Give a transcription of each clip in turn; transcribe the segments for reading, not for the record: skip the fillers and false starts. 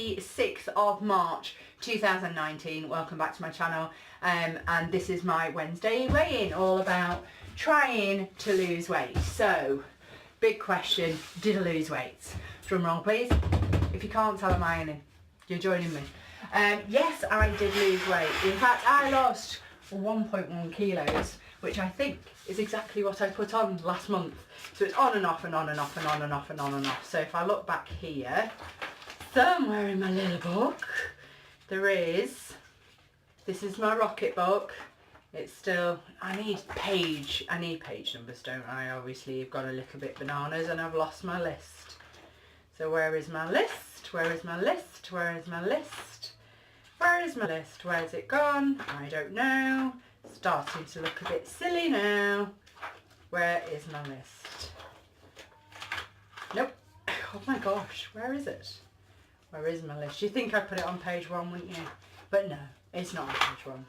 26th of March 2019. Welcome back to my channel, and this is my Wednesday weigh-in, all about trying to lose weight. So, big question, did I lose weight? Drum roll please. If you can't tell, I'm ironing. You're joining me. Yes, I did lose weight. In fact, I lost 1.1 kilos, which I think is exactly what I put on last month. So it's on and off and on and off and on and off and on and off. So if I look back here, somewhere in my little book, this is my rocket book. It's still, I need page numbers, don't I? Obviously you've got a little bit bananas and I've lost my list. So where is my list? Where is my list? Where is my list? Where is my list? Where's it gone? I don't know. Starting to look a bit silly now. Where is my list? Nope. Oh my gosh, where is it? Where is my list? You'd think I'd put it on page 1, wouldn't you? But no, it's not on page 1.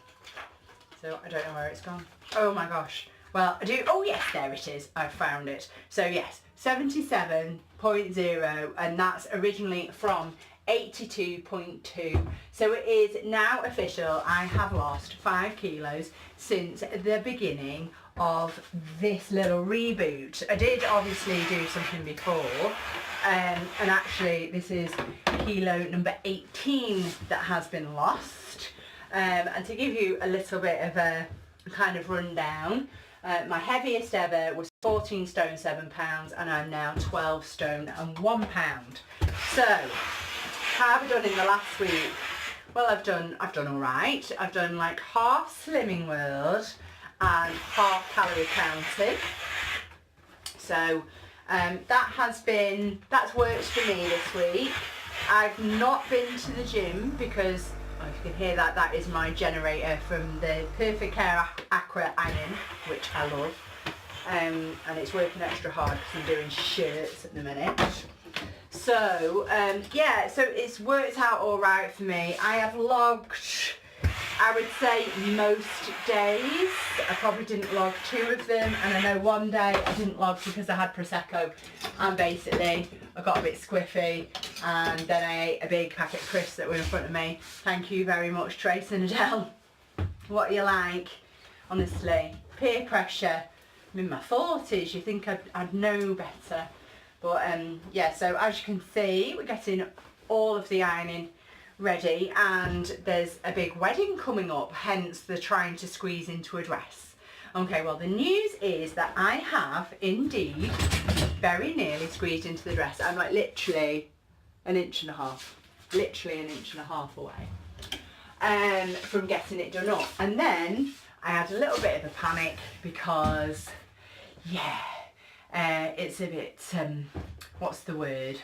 So I don't know where it's gone. Oh my gosh. Well, I do. Oh yes, there it is. I found it. So yes, 77.0, and that's originally from 82.2. So it is now official. I have lost 5 kilos since the beginning of this little reboot. I did obviously do something before, and actually this is kilo number 18 that has been lost. And to give you a little bit of a kind of rundown, my heaviest ever was 14 stone 7 pounds, and I'm now 12 stone and 1 pound. So how have I done in the last week? Well, I've done all right. I've done like half Slimming World and half calorie counting. So that's worked for me this week. I've not been to the gym because, well, if you can hear that, that is my generator from the Perfect Care Aqua Iron, which I love. And it's working extra hard because I'm doing shirts at the minute. So yeah, so it's worked out all right for me. I have logged, I would say, most days. I probably didn't log 2 of them, and I know one day I didn't log because I had Prosecco, and basically I got a bit squiffy, and then I ate a big packet of crisps that were in front of me. Thank you very much, Trace and Adele. What are you like? Honestly, peer pressure. I'm in my 40s, you think I'd know better. But yeah, so as you can see, we're getting all of the ironing ready, and there's a big wedding coming up, hence the trying to squeeze into a dress. Okay, well the news is that I have indeed very nearly squeezed into the dress. I'm like literally an inch and a half away from getting it done up. And then I had a little bit of a panic because, yeah, it's a bit, what's the word?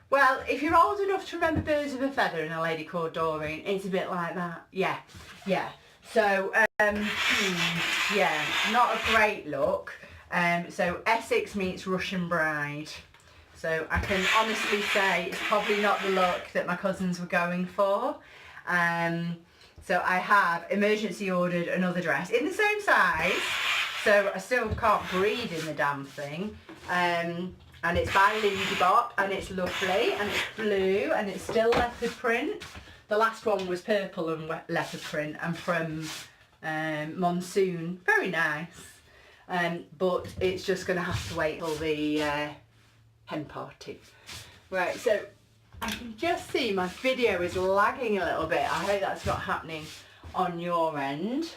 Well, if you're old enough to remember Birds of a Feather and A Lady Called Doreen, it's a bit like that. Yeah. So, yeah, not a great look. So Essex meets Russian Bride. So I can honestly say it's probably not the look that my cousins were going for. So I have emergency ordered another dress in the same size. So I still can't breathe in the damn thing. And it's by Lindy Bop, and it's lovely, and it's blue, and it's still leopard print. The last one was purple and leopard print, and from Monsoon. Very nice. But it's just going to have to wait till the hen party. Right, so I can just see my video is lagging a little bit. I hope that's not happening on your end.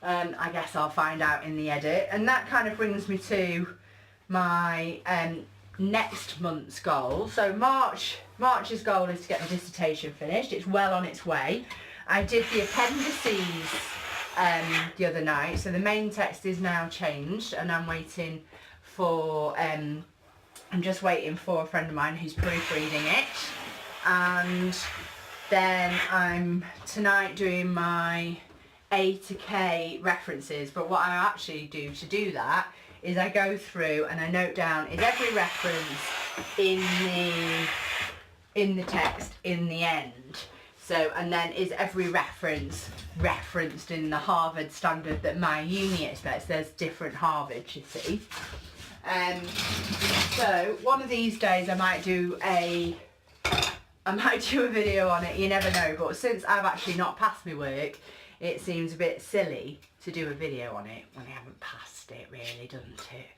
I guess I'll find out in the edit. And that kind of brings me to my next month's goal. So March's goal is to get the dissertation finished. It's well on its way. I did the appendices the other night, so the main text is now changed, and I'm waiting for I'm just waiting for a friend of mine who's proofreading it, and then I'm tonight doing my A to K references. But what I actually do to do that is I go through and I note down, is every reference in the text in the end? So, and then is every reference referenced in the Harvard standard that my uni expects? There's different Harvards, you see. So one of these days I might do a I might do a video on it, you never know, but since I've actually not passed my work, it seems a bit silly to do a video on it when I haven't passed it, really, doesn't it?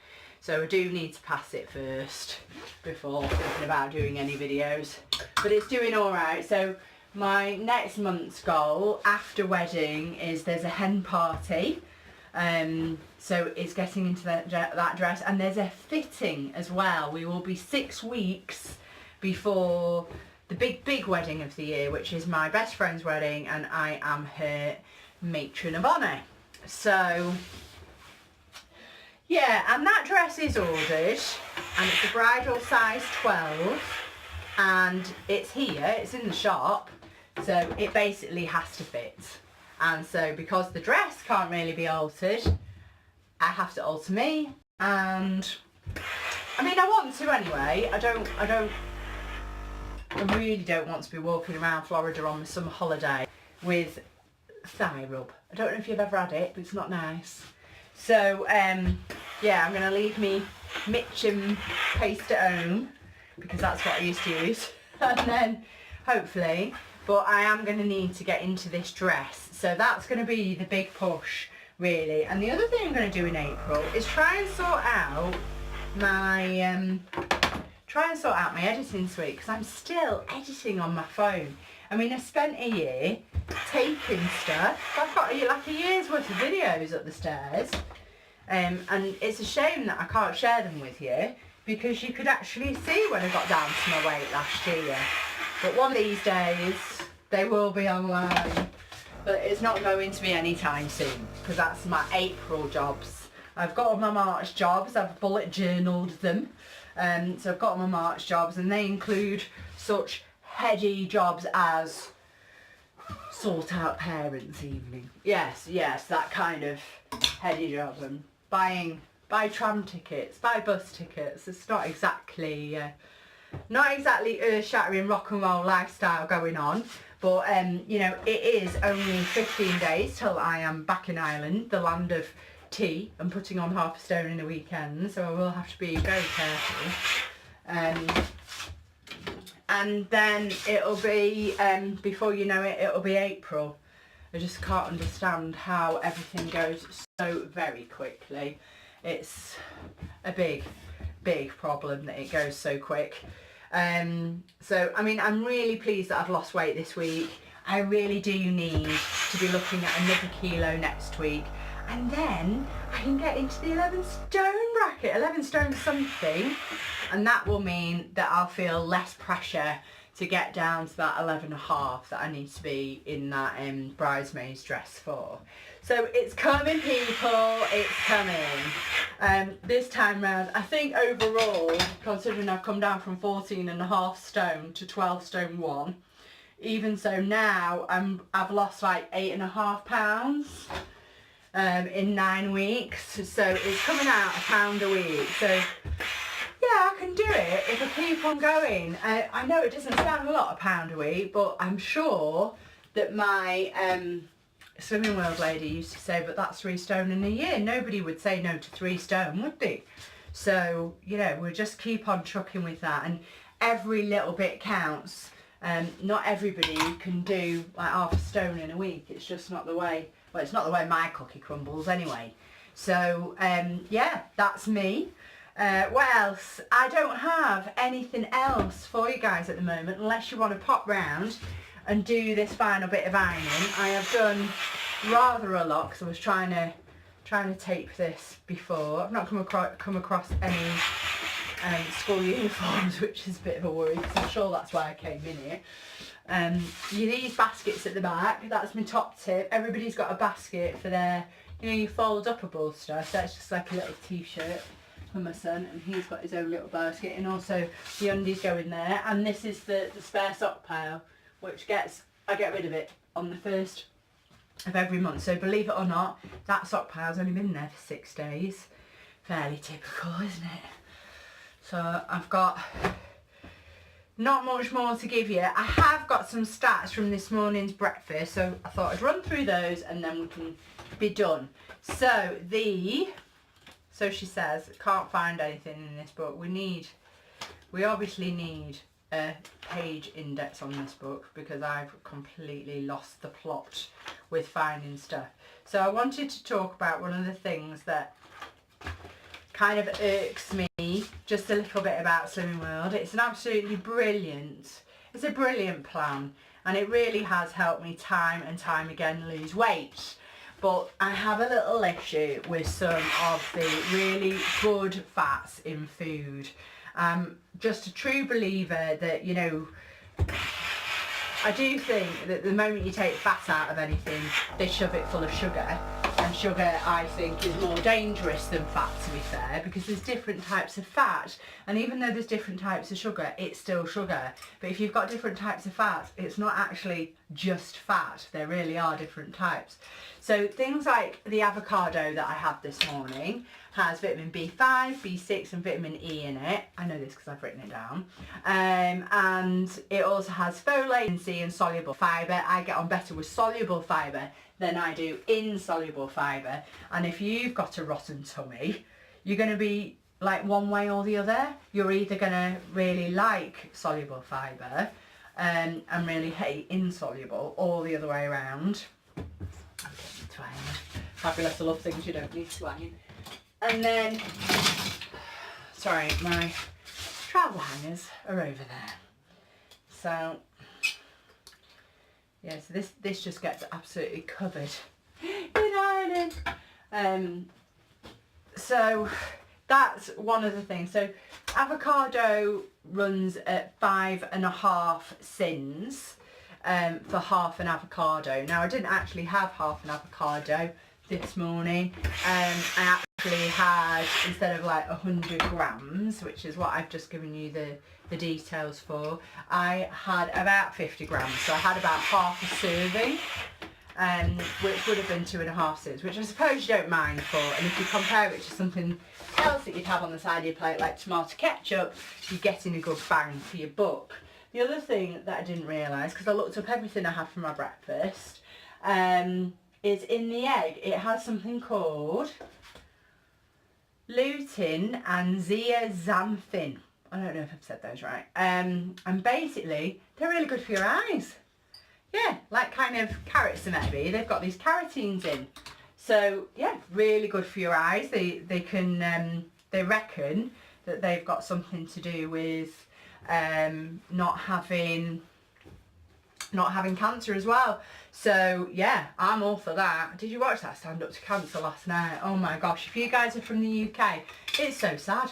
So I do need to pass it first before thinking about doing any videos. But it's doing alright. So my next month's goal after wedding is there's a hen party. So it's getting into that dress, and there's a fitting as well. We will be 6 weeks before the big wedding of the year, which is my best friend's wedding, and I am her matron of honour. So yeah, and that dress is ordered, and it's a bridal size 12, and it's here, it's in the shop, so it basically has to fit. And so because the dress can't really be altered, I have to alter me, and I mean, I want to anyway. I really don't want to be walking around Florida on my summer holiday with thigh rub. I don't know if you've ever had it, but it's not nice. So yeah, I'm going to leave me Mitchum paste at home, because that's what I used to use. And then hopefully, but I am going to need to get into this dress. So that's going to be the big push, really. And the other thing I'm going to do in April is try and sort out my editing suite, because I'm still editing on my phone. I mean, I spent a year taping stuff. I've got like a year's worth of videos up the stairs, and it's a shame that I can't share them with you, because you could actually see when I got down to my weight last year. But one of these days they will be online, but it's not going to be anytime soon, because that's my April jobs. I've got all my March jobs, I've bullet journaled them. So I've got my March jobs, and they include such heady jobs as sort out parents' evening. Yes, that kind of heady job, and buy tram tickets, buy bus tickets. It's not exactly earth-shattering rock and roll lifestyle going on, but you know, it is only 15 days till I am back in Ireland, the land of tea, and putting on half a stone in a weekend, so I will have to be very careful. And then it'll be, before you know it, it'll be April. I just can't understand how everything goes so very quickly. It's a big problem that it goes so quick. So I mean, I'm really pleased that I've lost weight this week. I really do need to be looking at another kilo next week, and then I can get into the 11 stone bracket, 11 stone something, and that will mean that I'll feel less pressure to get down to that 11.5 that I need to be in that bridesmaid's dress for. So it's coming, people, it's coming. This time round, I think overall, considering I've come down from 14.5 stone to 12 stone 1, even so now I've lost like 8.5 pounds. In 9 weeks, so it's coming out £1 a week. So yeah, I can do it if I keep on going. I know it doesn't sound a lot, £1 a week, but I'm sure that my Swimming World lady used to say, but that's 3 stone in a year. Nobody would say no to 3 stone, would they? So, you know, we'll just keep on trucking with that, and every little bit counts. Not everybody can do like half a stone in a week. It's just not the way. Well, it's not the way my cookie crumbles anyway. So yeah, that's me. What else? I don't have anything else for you guys at the moment, unless you want to pop round and do this final bit of ironing. I have done rather a lot, because I was trying to tape this before. I've not come across any school uniforms, which is a bit of a worry, because I'm sure that's why I came in here. These baskets at the back, that's my top tip. Everybody's got a basket for their, you know, you fold upable stuff. So that's just like a little t-shirt for my son, and he's got his own little basket, and also the undies go in there. And this is the spare sock pile, which I get rid of it on the 1st of every month. So believe it or not, that sock pile's only been there for 6 days. Fairly typical, isn't it? So I've got not much more to give you. I have got some stats from this morning's breakfast, so I thought I'd run through those and then we can be done. So she says, can't find anything in this book. We obviously need page index on this book because I've completely lost the plot with finding stuff. So I wanted to talk about one of the things that kind of irks me just a little bit about Slimming World. It's an absolutely brilliant, it's a brilliant plan, and it really has helped me time and time again lose weight. But I have a little issue with some of the really good fats in food. Just a true believer that, you know, I do think that the moment you take fat out of anything, they shove it full of sugar. And sugar, I think, is more dangerous than fat, to be fair, because there's different types of fat. And even though there's different types of sugar, it's still sugar. But if you've got different types of fat, it's not actually just fat. There really are different types. So things like the avocado that I had this morning has vitamin B5, B6 and vitamin E in it. I know this because I've written it down. And it also has folate, C and soluble fibre. I get on better with soluble fibre than I do insoluble fibre. And if you've got a rotten tummy, you're going to be like one way or the other. You're either going to really like soluble fibre and really hate insoluble, or the other way around. I'm getting twanged. Fabulous, I love things you don't need twanging. And then, sorry, my travel hangers are over there. So, yeah, so this just gets absolutely covered in ironing. So that's one of the things. So avocado runs at 5.5 sins for half an avocado. Now I didn't actually have half an avocado this morning. I actually had, instead of like 100 grams, which is what I've just given you the details for, I had about 50 grams. So I had about half a serving, which would have been 2.5 sins, which I suppose you don't mind for. And if you compare it to something else that you'd have on the side of your plate, like tomato ketchup, you're getting a good bang for your buck. The other thing that I didn't realise, because I looked up everything I had for my breakfast, is in the egg it has something called lutein and zeaxanthin. I don't know if I've said those right. And basically they're really good for your eyes. Yeah, like kind of carrots maybe. They've got these carotines in. So yeah, really good for your eyes. They can they reckon that they've got something to do with not having cancer as well. So yeah, I'm all for that. Did you watch that Stand Up to Cancer last night? Oh my gosh, if you guys are from the UK, it's so sad.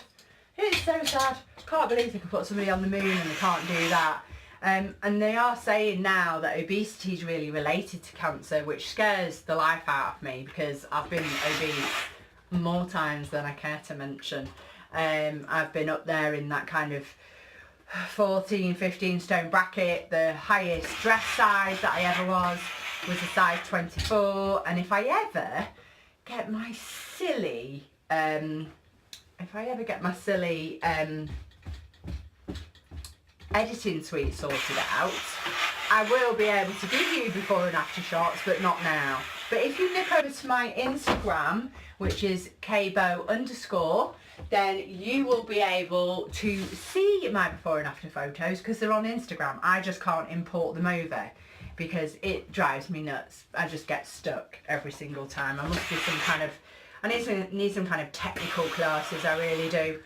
It's so sad. Can't believe they can put somebody on the moon and they can't do that. And they are saying now that obesity is really related to cancer, which scares the life out of me because I've been obese more times than I care to mention. I've been up there in that kind of 14, 15 stone bracket. The highest dress size that I ever was a size 24. And if I ever get my silly, editing suite sorted out, I will be able to give you before and after shots, but not now. But if you nip over to my Instagram, which is kbo_, then you will be able to see my before and after photos because they're on Instagram. I just can't import them over because it drives me nuts. I just get stuck every single time. I must do some kind of, I need some kind of technical classes, I really do.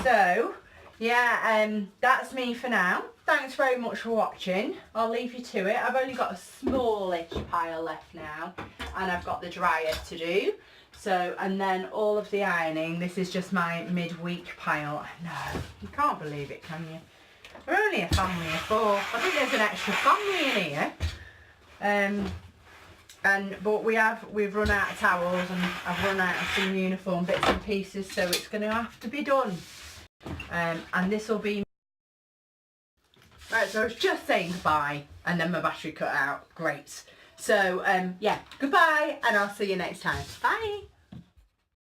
So yeah, that's me for now. Thanks very much for watching. I'll leave you to it. I've only got a smallish pile left now and I've got the dryer to do. So, and then all of the ironing, this is just my midweek pile. No, you can't believe it, can you? We're only a family of 4. I think there's an extra family in here. But we've run out of towels and I've run out of some uniform bits and pieces, so it's going to have to be done. And this will be... Right, so I was just saying goodbye and then my battery cut out. Great. So, yeah, goodbye and I'll see you next time. Bye.